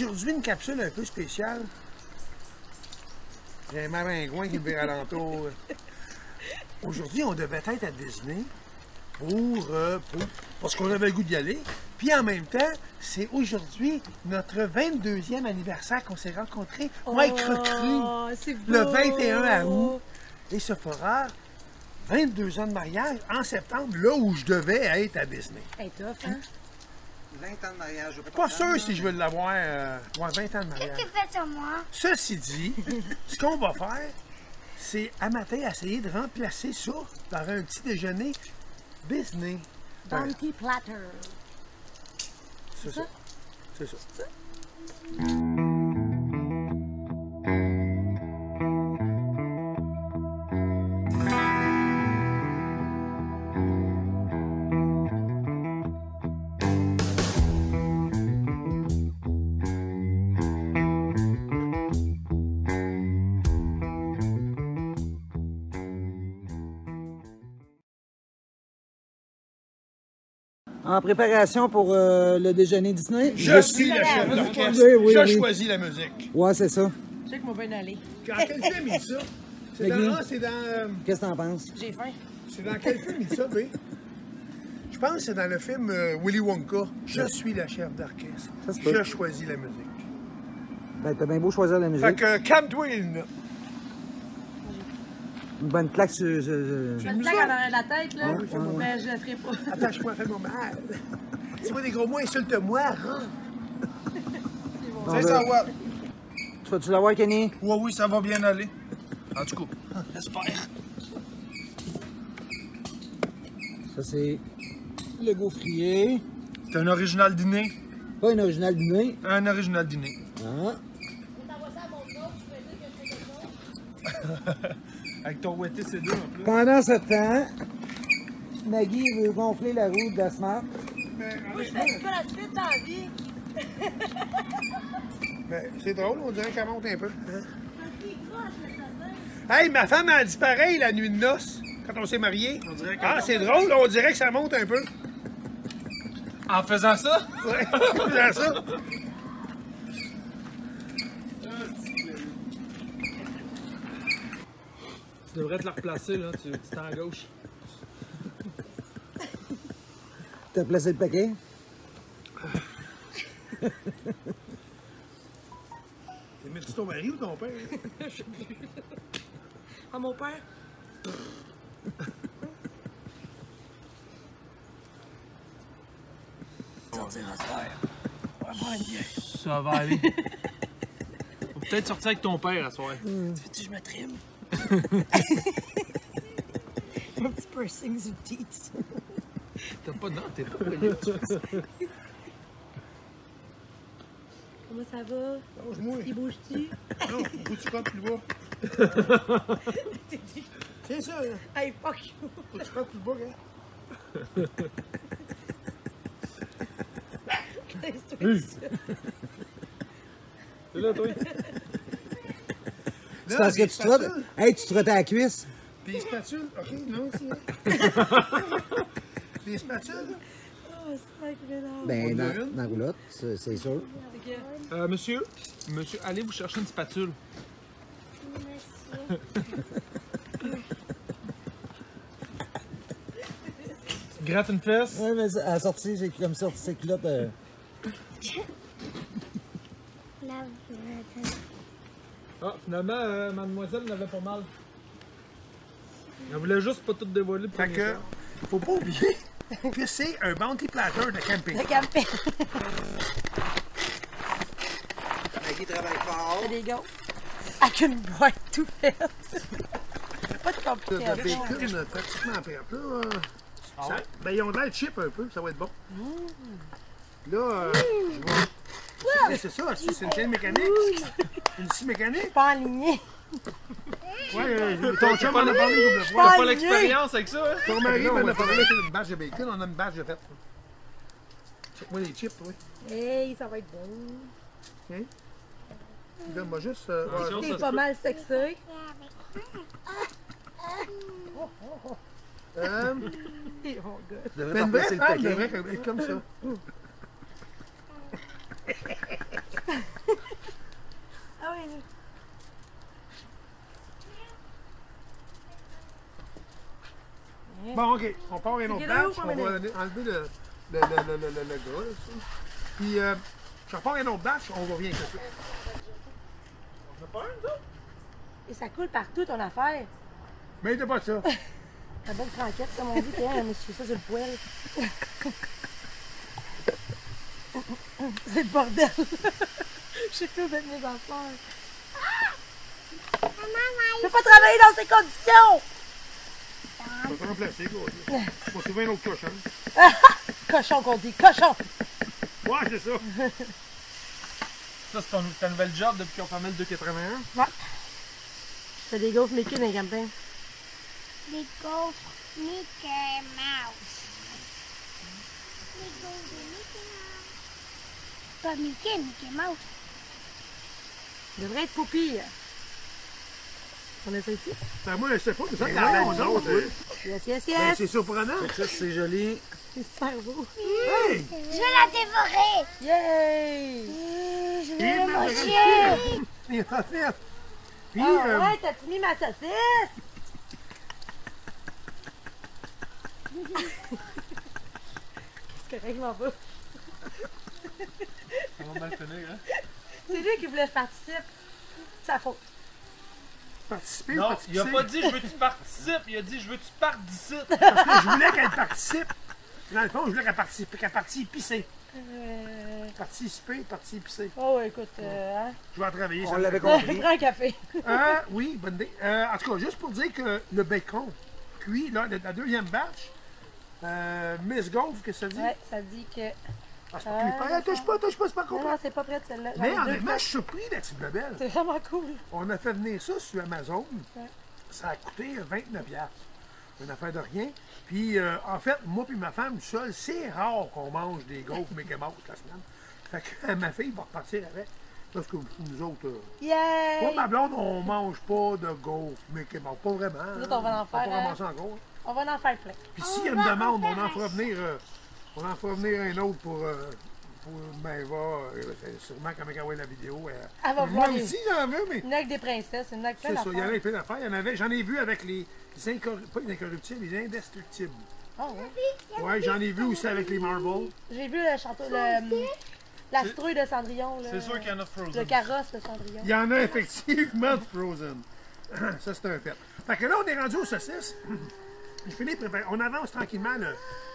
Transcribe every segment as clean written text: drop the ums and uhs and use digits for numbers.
Aujourd'hui, une capsule un peu spéciale. J'ai un maringouin qui me vire alentour. Aujourd'hui, on devait être à Disney parce qu'on avait le goût d'y aller. Puis en même temps, c'est aujourd'hui notre 22e anniversaire qu'on s'est rencontrés. Moi, cru le 21 août. Et ce fera 22 ans de mariage en septembre, là où je devais être à Disney. Hey, tough, hein? 20 ans de mariage. Pas sûr si je veux l'avoir. 20 ans de mariage. Qu'est-ce que tu fais sur moi? Ceci dit, ce qu'on va faire, c'est à matin essayer de remplacer ça par un petit déjeuner Disney. Bounty platter. C'est ça. C'est ça. En préparation pour le déjeuner Disney. Je suis le chef d'orchestre. Je choisis la musique. Ouais, c'est ça. Je sais que moi bien aller. Dans quel film il dit ça? C'est dans... Qu'est-ce que t'en penses? J'ai faim. C'est dans quel film il dit ça, B? Je pense que c'est dans le film Willy Wonka. Je suis le chef d'orchestre. Je choisis la musique. Ben, t'as bien beau choisir la musique. Fait que calme-toi, Elina. Une bonne claque sur... Je me plaque à l'arrière de la tête, là, mais je le ferai pas. Attache-moi, fais-moi mal. Tu vois des gros mots, insulte-moi. C'est ça, ouais. Tu vas-tu l'avoir, Kenny? Oui, ça va bien aller. En tout cas, j'espère. Ça, c'est le gaufrier. C'est un original dîner. Pas un original dîner. Un original dîner. Ah. Avec ton ouetté C2 en plus. Pendant ce temps, Maggie veut gonfler la roue de la Smart. Moi, je fais pas la suite dans la vie. Mais c'est drôle, on dirait qu'elle monte un peu. Hey, ma femme a dit pareil la nuit de noces, quand on s'est mariés. C'est drôle, on dirait que ça monte un peu. En faisant ça? Ouais, en faisant ça. Tu devrais te la replacer, là. Tu t'es à gauche. T'as placé le paquet? T'aimais-tu ton mari ou ton père? Je sais plus. Ah, mon père? Ça va aller. Faut peut-être sortir avec ton père à soir. Tu veux-tu que je me trime? Un petit piercing sur le teeth. T'as pas de dents, t'es pas poilu. Comment ça va? Mange-moi. Il bouge-tu? Non, faut que tu comptes plus bas. C'est ça, là. Hey, fuck you! Faut que tu comptes plus bas, gars. C'est là, toi. C'est parce que tu trottes... Hey, tu trottes à la cuisse? Puis les spatules, ok, non, c'est les spatules, Oh, c'est mélange. Ben, dans la roulotte, c'est sûr. Monsieur, allez vous chercher une spatule. Tu grattes une fesse? Ouais, mais à la sortie, j'ai comme sorti ces culottes. Ah, finalement, mademoiselle n'avait pas mal. Elle voulait juste pas tout dévoiler. Fait que, faut pas oublier que c'est un bounty platter de camping. Le camping. Maggie travaille fort. C'est des gars. Avec une boîte tout faite. Pas de De complication. bacon pratiquement prêt. Là, ben, ils ont de l'air cheap un peu, ça va être bon. Là, je vais... C'est ça, c'est une chaîne mécanique. Une scie mécanique. Pas aligné. Ouais, ton chum en a parlé une double T'as fois. pas l'expérience avec ça, hein? Ton mari m'en a parlé d'une bâche de bacon, on a une bâche de fête. Check-moi les chips, oui. Hey, ça va être bon. Hein? Donne-moi juste... T'es pas mal sexy. Et mon gars. Tu devrais Mais pas une vraie placer le femme paquet. devrait être comme ça. rien. Bon, OK. On part à une autre C'est batch. quel On va eau, enlever le gars, là, ça. Puis, je repars à une autre batch. On revient avec ça. On n'a pas un, ça? Et ça coule partout, ton affaire. Mais t'as pas de ça. La bonne franquette, comme on dit, hein, monsieur, ça, c'est le poêle. C'est le bordel. Je sais plus où mettre mes affaires. Je peux pas travailler dans ces conditions! On va te remplacer, gars. On va trouver un autre cochon. Cochon qu'on dit, cochon! Ouais, c'est ça. Ça, c'est ta nouvelle job depuis qu'on fermait le 2,81. Ouais. Je fais des gaufres Mickey dans les campings. Les gaufres Mickey Mouse. Les gaufres de Mickey Mouse. Pas Mickey, Mickey Mouse. Il devrait être poupille. On essaie-tu? Ben, moi, je sais pas, mais ça, t'as l'air aux autres. Yes, yes, Ben, yes! c'est surprenant. Ça, c'est joli. C'est super beau. Hey! Je vais la dévorer. Yay! Je vais la manger. Il est en fait. Puis, Ah ouais, t'as-tu mis ma saucisse? Qu'est-ce que règle en bas? Ça va mal finir, hein? C'est lui qui voulait que je participe. C'est sa faute. participer ou Non, participer? il a pas dit je veux que tu participes, il a dit je veux que tu partes d'ici. Parce que je voulais qu'elle participe. Dans le fond, je voulais qu'elle participe, qu'elle participe. Participer. Oh, écoute, hein? Je vais en travailler. On ça. l'avait compris. Prends un café. Oui, bonne idée. En tout cas, juste pour dire que le bacon cuit, là, la deuxième batch, Miss Gaufre, qu'est-ce que ça dit? Ouais, ça dit que. Ah, c'est pas cuit. Touche pas, c'est pas Non, complet. non, c'est pas prêt de celle-là. J'en ai Mais deux honnêtement, fois. je suis surpris, la petite bebelle. C'est vraiment cool. On a fait venir ça sur Amazon. Ouais. Ça a coûté 29$. Une affaire de rien. Puis, en fait, moi et ma femme seule, c'est rare qu'on mange des gaufres Mickey Mouse la semaine. Fait que ma fille va repartir avec. Parce que nous autres, moi, Yay! ma blonde, on mange pas de gaufres Mickey Mouse. Pas vraiment. Nous autres, on va en On faire, va pas hein. ramasser encore. On va en faire plein. Puis s'il y a une demande, on en fera venir, un autre pour Maëva. C'est sûrement quand elle voit la vidéo. Elle va Moi voir les- aussi, j'en veux, mais... Une avec des princesses, une avec plein C'est ça, il y en d'affaires. avait plein d'affaires. Il y en avait, j'en ai vu avec les pas les incorruptibles, les indestructibles. Oh, ouais. Ouais, j'en ai vu aussi avec les Marvel. J'ai vu le château, la citrouille de Cendrillon. Là, C'est sûr qu'il y en a Frozen. Le carrosse de Cendrillon. Il y en a effectivement de Frozen. Ça, c'est un fait. Fait que là, on est rendu aux saucisses. Je finis de préparer. On avance tranquillement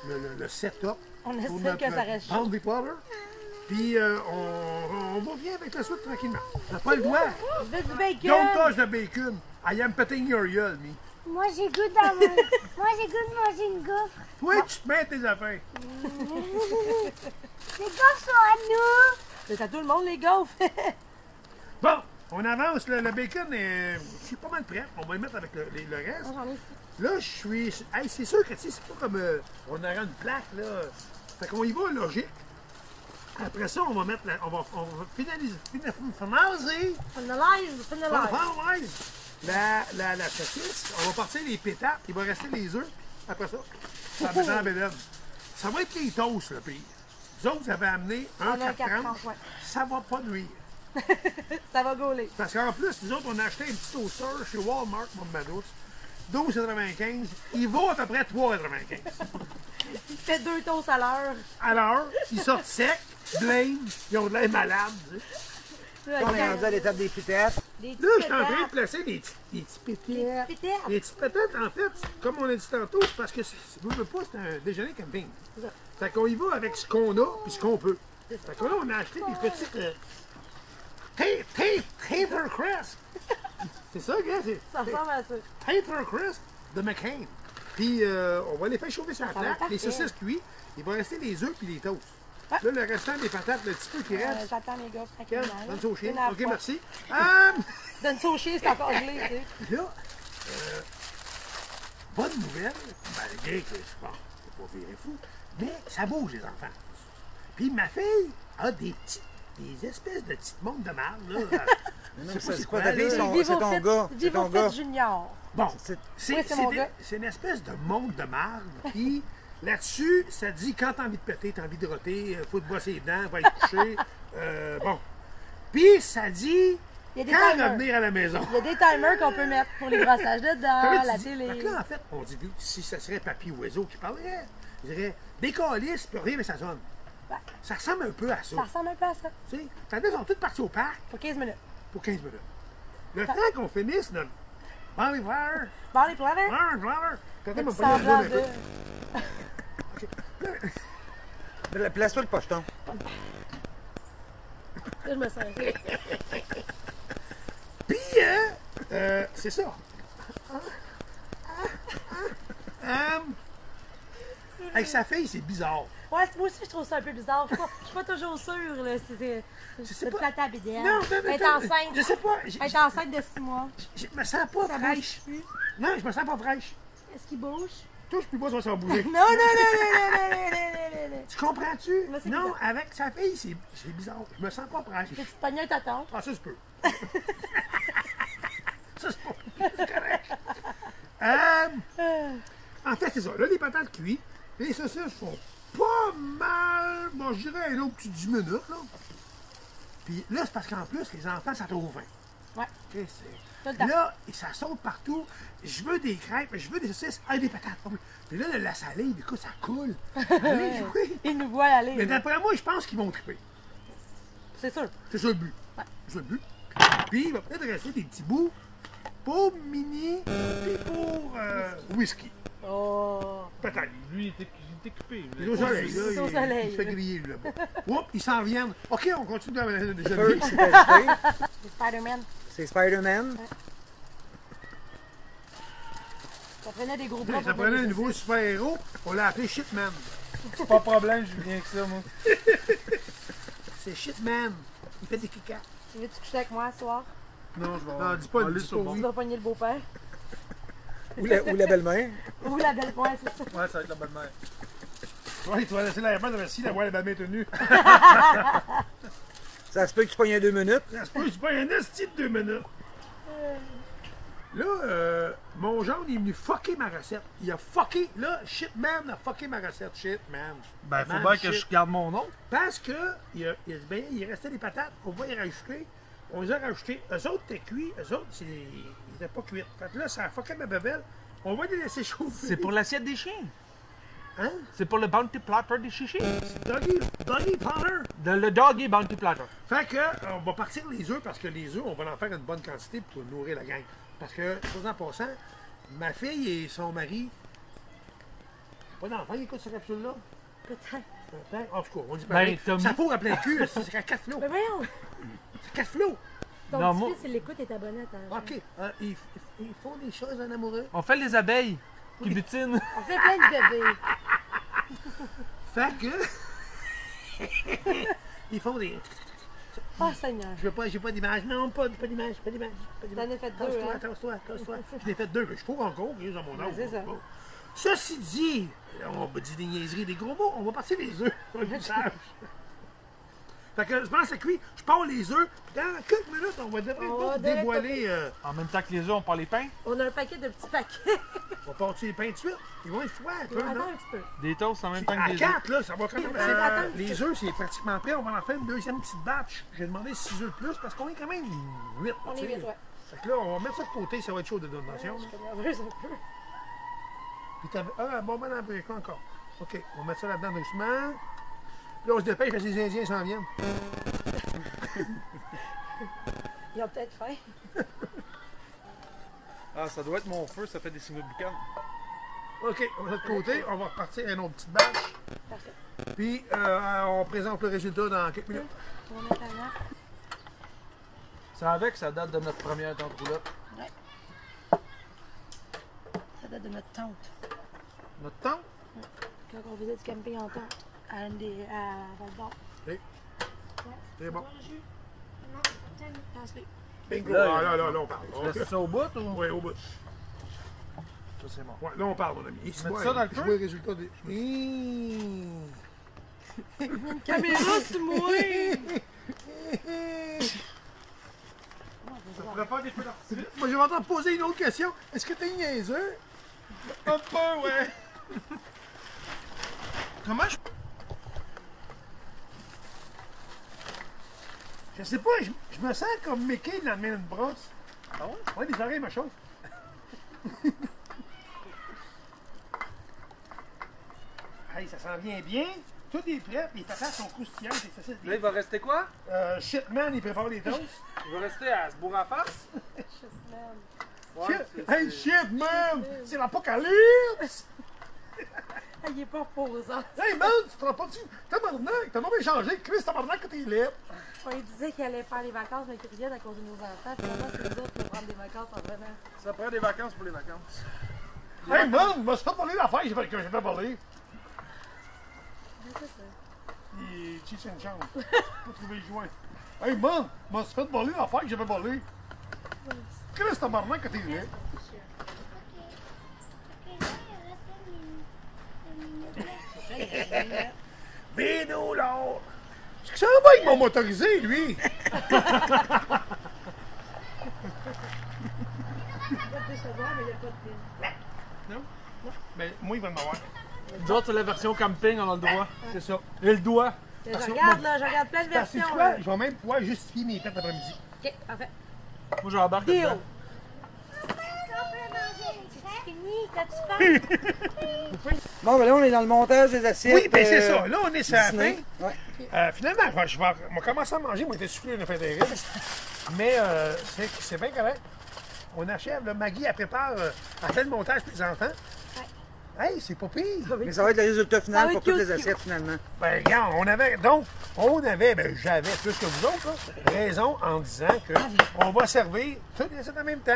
le setup On pour espère notre que ça reste chaud. Boundary Powder. Puis on revient avec la suite tranquillement. T'as pas le droit. Je veux du bacon! Don't touch the bacon. I am petting your gueule, me. Moi, j'ai goût dans mon... Moi, j'ai goût de manger une gaufre. Toi, tu te mets tes affaires. Les gaufres sont à nous. C'est à tout le monde, les gaufres! Bon, on avance. Le bacon, je suis pas mal prêt. On va le mettre avec le reste. J'en ai. Là, je suis... Hey, c'est sûr que, tu sais, c'est pas comme... on aura une plaque, là. Fait qu'on y va logique. Après ça, on va mettre... On va finaliser... Finalize! La saucisse. On va partir les pétates. Il va rester les œufs. Après ça, ça va mettre dans la bédaine. Ça va être les toasts, le pire. Vous autres, vous avez amené un On a 4 4 tranches. tranches, ouais. Ça va pas nuire. Ça va gauler. Parce qu'en plus, nous autres, on a acheté un petit toaster chez Walmart, ma douce. 12,95. Il vaut à peu près 3,95. Il fait 2 toasts à l'heure. Alors, ils sortent secs, blêmes, ils ont de l'air malades. Tu sais. On est rendu à l'étape des pitates. Des petits Là, je suis en train de pétards. placer des petits pétets. Pétards. Les petites pétates, en fait, comme on a dit tantôt, c'est parce que vous ne voulez pas, c'est un déjeuner camping. ça. Fait qu'on y va avec ce qu'on a puis ce qu'on peut. Fait que là, on a acheté des petites Tater Crisp. C'est ça, gars? C'est Ça ressemble à ça. Tater Crisp de McCain. Puis on va les faire chauffer sur la Ça va plaque. être Les parfait. saucisses cuites. Il va rester les œufs puis les toasts. Ouais. Là, le restant des patates, le petit peu qui reste. J'attends les gaufres Quel? tranquillement. là. Donne ça au chien. Une à la OK, fois. merci. Donne ça au chien, c'est encore gelé, tu sais. Là, bonne nouvelle, malgré que c'est pas viré fou, mais ça bouge, les enfants. Puis ma fille a des espèces de petites montres de marde, là. Je sais pas C'est quoi ta là. fille? C'est ton gars. C'est ton Vivo gars. Fit Junior. Bon, C'est- Oui, c'est mon gars. c'est une espèce de montre de marde, puis là-dessus, ça dit quand t'as envie de péter, t'as envie de roter, faut te brosser les dents, va y coucher, bon. Puis ça dit Il y a des quand timers. revenir à la maison. Il y a des timers qu'on peut mettre pour les brassages Fait dedans, que la tu dis- télé. fait que là, en fait, on dit, si ça serait Papy Oiseau qui parlerait, il dirait, des calices, puis rien, mais ça sonne. Ouais. Ça ressemble un peu à ça. Ça ressemble un peu à ça. Tu sais, quand ils sont tous partis au parc Pour 15 minutes. pour 15 minutes. Le temps qu'on finisse notre Barley Flower, Bon, les planeurs. Barley Flower, quand Petit même, on va semblant le de... Place-toi le pocheton. Là, je me sens. Puis, c'est ça. Avec sa fille, c'est bizarre. Ouais, moi aussi, je trouve ça un peu bizarre. Je suis pas toujours sûre, là. C'est pas. pas ta BDN. Non, Elle est enceinte. Je sais pas. Elle est enceinte de 6 mois. Je me sens pas Ça fraîche. bouge plus. Non, je me sens pas fraîche. Est-ce qu'il bouge? Touche plus pas, ça va bouger. Non, non, non, non, non, non, non, non, non. Tu comprends-tu? Moi, c'est Non, bizarre. avec sa fille, c'est bizarre. Je me sens pas fraîche. Peux-tu te pogner un tonton? Ah, ça se peut. Ça se peut. C'est correct. En fait, c'est ça. Là, les patates cuites, les saucisses font pas mal. Bon, je dirais un autre petit 10 minutes, là. Puis là, c'est parce qu'en plus, les enfants, ça trouve faim. Ouais. Tu sais, Tout le temps. là, et ça saute partout. Je veux des crêpes, je veux des saucisses, des patates. Puis là, la salive, écoute, ça coule. Allez jouer. Ils nous voient aller. Mais là. d'après moi, je pense qu'ils vont triper. C'est sûr. C'est ça le but. Ouais. C'est ça le but. Puis il va peut-être rester des petits bouts pour Mini et pour Whisky. Oh. Peut-être. Lui, il était occupé. Il est au soleil, là. Il est au soleil, Il se fait là. griller, lui, là-bas. Oups, ils s'en viennent. OK, on continue dans le Feu, déjeuner. c'est ajouté. C'est Spider-Man. C'est Spider-Man. Ça prenait des gros bras Ça pour prenait un donner nouveau ça. super-héros. On l'a appelé Shitman. Pas de problème, je viens que ça, moi. C'est Shitman. Il fait des kickas. Tu veux-tu coucher avec moi ce soir? Non, je vais Non, dis pas, aller dis sur pas le oui. Tu vas pogner le beau-père. Ou la belle-mère. Ou la belle pointe, c'est ça. banc. Ouais, ça va être la belle-mère. Ouais, tu vas laisser la main de la la voix la main tenue. Ça se peut que tu pognes un 2 minutes. Ça se peut, c'est pas un esti de 2 minutes. Là, mon jaune il est venu fucker ma recette. Il a fucké, là, Shitman a fucké ma recette. Shitman. Ben, faut Man, bien que shit. je garde mon nom. Parce que il a dit, ben, il restait des patates, on va y rajouter. On les a rajoutées. Eux autres étaient cuits, eux autres, ils n'étaient pas cuits. Fait que là, ça a fucké ma bebelle. On va les laisser chauffer. C'est pour l'assiette des chiens. Hein? C'est pour le bounty platter des chichis. Doggy Potter. Le doggy bounty platter. Fait que, on va partir les œufs parce que les œufs, on va en faire une bonne quantité pour nourrir la gang. Parce que, chose en passant, ma fille et son mari, pas d'enfant, ils écoutent cette capsule-là. Peut-être. En tout cas, on dit Ben, pareil. t'as Ça mis- fourre à plein cul, c'est à 4 flots. Mais voyons! C'est 4 flots. Ton Non, petit-fils, moi- il l'écoute et t'abonne à ta OK. Ils font des choses en amoureux. On fait les abeilles qui butinent. On fait plein de bébés. Fait que. Ils font des. Oh, Seigneur. Je veux pas, j'ai pas d'image. Non, pas d'image, pas d'image. T'en as fait deux, Tasse-toi, hein? tasse-toi. Je l'ai fait 2, mais je trouve encore, ils ont mon âge. c'est ça. Bon. Ceci dit, on va dire des niaiseries, des gros mots, on va passer les œufs dans le sage. Fait que pendant que ça cuit, je pars les œufs, puis dans quelques minutes, on va Oh, dévoiler. En même temps que les œufs, on part les pains. On a un paquet de petits paquets. On va partir les pains de suite. Ils vont être froids un peu, Attends non? un petit peu. Des toasts en même temps À que les œufs. 4, là, ça va quand même. Attends un petit Les œufs, c'est pratiquement prêt. On va en faire une deuxième petite batch. J'ai demandé 6 œufs de plus parce qu'on est quand même 8. On est 8, ouais. Fait que là, on va mettre ça de côté, ça va être chaud de donation. Je suis nerveuse un peu. Puis t'avais. Bon, ben, quoi encore? OK, on va mettre ça là-dedans doucement. Puis là, on se dépêche parce que les Indiens s'en viennent. Ils ont peut-être faim. Ah, ça doit être mon feu, ça fait des signaux de boucan. OK, on va mettre de côté. On va repartir à une autre petite batch. Parfait. Puis, on présente le résultat dans quelques minutes. On va mettre la nappe. C'est avec, ça date de notre première tente roulotte. Ça date de notre tente. Notre tente? Quand on faisait du camping en tente. À Val-d'Or. OK. C'est bon. Non, c'est pas Passe-le. Bingo. Là, Là, on parle. Tu laisses ça au bout ou? Oui, au bout. Ça, c'est bon. Ouais, là, on parle, mon ami. Ici, Mettre ça dans le je feu? vois le résultat des. Caméra sur moi! On pourrait faire des feux d'artifice? Moi, je vais te poser une autre question. Est-ce que t'es niaiseux? Un peu, ouais. Comment je... Je sais pas, je me sens comme Mickey dans le main d'une brosse. Ah ouais? Ouais, les oreilles me chauffent. Hey, ça s'en vient bien. Tout est prêt, les patates sont croustillantes. Et ça, Là, il va rester quoi? Shitman, il prépare les toasts. Il va rester à se bourrer en face? Ouais, Shit. Hey, shit, man! C'est l'apocalypse! Ah, il est pas reposant. Hey, man, tu te rends pas dessus? Tabarnak, t'as même changé. Chris, tabarnak, que t'es laid. On lui disait qu'il allait faire les vacances, mais qu'il riait à cause de nos enfants. Finalement, c'est nous autres qui vont prendre des vacances en venant. Ça prend des vacances pour les vacances. Hey, man, je me suis fait voler l'affaire que j'ai fait voler. C'est ça. Il tisse une chance. Pas trouver le joint. Hey, man, je me suis fait voler l'affaire que j'avais volée. Chris, tabarnak, que t'es laid. Bino, là! Est-ce que ça va avec mon motorisé, lui? Il va plus se voir, mais il n'y a pas de pile. Non? Ben, moi, il va m'avoir. Nous autres, c'est la version camping, on a le droit. C'est ça. Et le doigt. Je regarde, là, je regarde plein de Parce que versions. quoi? là. Je vais même pouvoir justifier mes pertes l'après-midi. Ok, parfait. Moi, je embarque Deal. dedans. C'est fini, t'as-tu faim? Bon, ben là, on est dans le montage des assiettes. Oui, ben c'est ça. Là, on est sur la fin. Disney. Ouais. Finalement, on va commencer à manger. Moi, j'étais soufflé une fin terrible. Mais c'est bien correct. On achève. Là, Maggie, elle prépare elle fait le montage pour les enfants. Hey, c'est pas pire. Mais ça va être le résultat Ça final va pour être toutes les cute. assiettes, finalement. Ben, regarde, j'avais plus que vous autres, là, raison en disant qu'on va servir toutes les assiettes en même temps.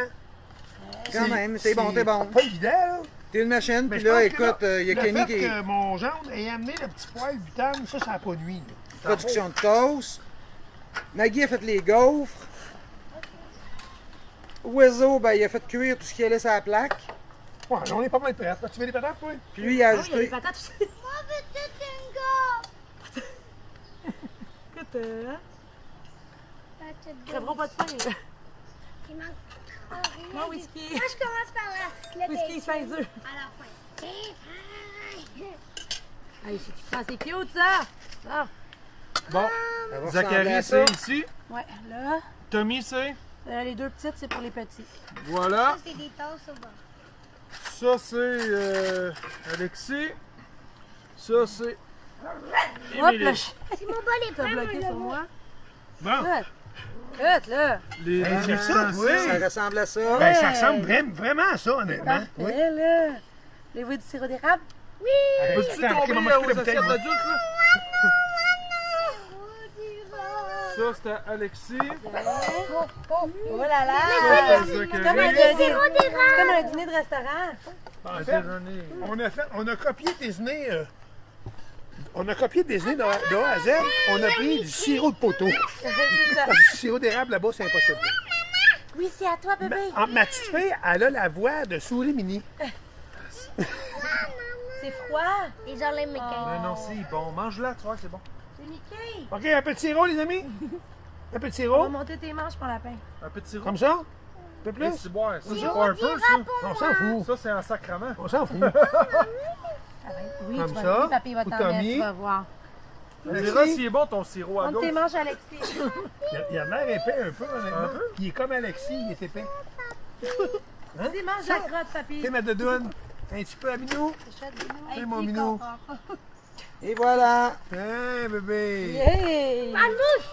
Quand même, c'est bon, t'es bon. Pas évident, là. T'es une machine, Mais puis je là, pense que écoute, il y a le Kenny fait qui est que mon gendre ait amené le petit poil butane, ça n'a pas nuit. là. production de toast. Maggie a fait les gaufres. Oiseau, ben, il a fait cuire tout ce qui allait sur la plaque. Ouais, on est pas mal prêts. Là, tu veux des patates, toi? Puis lui, il a Ah oui, il y a des ajouté. patates aussi. Moi, je veux tout une gaffe. Écoute, hein? Il Crèveront pas de faim. manque rien. Moi, whisky. Moi, je commence par là. Whisky 5 œufs. À la fin. Allez, c'est cute, ça. Ah. Bon, Ça va ressembler à Zachary, ça. c'est ici. Ouais, là, Tommy, c'est. les deux petites, c'est pour les petits. Voilà. Ça, c'est des tasses au bas. Ça, c'est Alexis. Ça, c'est. Hop, Émilie. là, Si mon bol est t'as plein, bloqué moi, sur je moi. Bon. Écoute, là. Les Hey, j'ai ça, restants, oui. c'est- Ça ressemble à ça. Ben, ça ressemble vraiment à ça, honnêtement. Parfait, là. Les voix du sirop d'érable? Peux-tu Attends, tomber ok, maman, je aux fais la bouteille, assiettes moi. d'adultes, là? Ça, c'était Alexis. Oh là là! Ça, C'est c'est comme Zachary. un dîner de restaurant. En Le fait, déjeuner. on a copié Disney. On a copié Disney de A à Z. On a pris du sirop de poteau. C'est ça. Parce que du sirop d'érable là-bas, c'est impossible. Oui, c'est à toi, bébé. Ma petite fille, elle a la voix de souris mini. C'est froid. Et genre les mécaniques. Ben non, c'est bon. Mange-la, tu vois, c'est bon. C'est Mickey. OK, un peu de sirop, les amis? Un peu de On va sirop? monter tes manches pour lapin. Un petit sirop. Comme ça? Un peu plus? Petit boire. Ça, c'est pas un peu, ça. On s'en fout. Ça, c'est un sacrement. On s'en fout. Oui, Comme tu vas ça, voir, papy va pour t'en Tommy. mettre, tu vas voir. Tu me diras s'il est bon ton sirop à Monte tes gauche. manches, Alexis. Il a l'air épais un peu, honnêtement. Un peu? Puis il est comme Alexis, il est épais. Vas-y, mange la crotte, papy. Fais ma dodoune. Un petit peu à minou. Fais mon minou. Et voilà. Hein, bébé. Hey! La louche!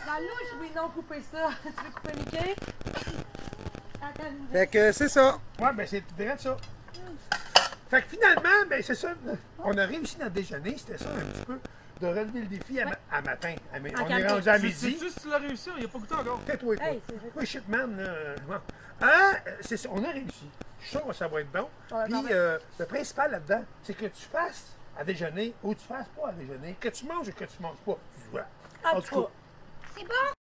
Dans louche, oui, non, couper ça. Tu veux couper Mickey? Fait que c'est ça. Ouais, ben c'est direct ça. Fait que finalement, ben c'est ça. On a réussi notre déjeuner. C'était ça un petit peu. De relever le défi à matin. On est camping. rendu à Tu midi. sais-tu si tu l'as réussi? Il a pas goûté encore. Tais-toi, toi. Hey, c'est vrai. Oui, shitman, là. Bon. Hein? C'est ça, on a réussi. Je suis sûr que ça va être bon. Ouais, Puis bon, le principal là-dedans, c'est que tu fasses à déjeuner ou tu fasses pas à déjeuner, que tu manges ou que tu manges pas. Voilà. En tout cas. C'est bon?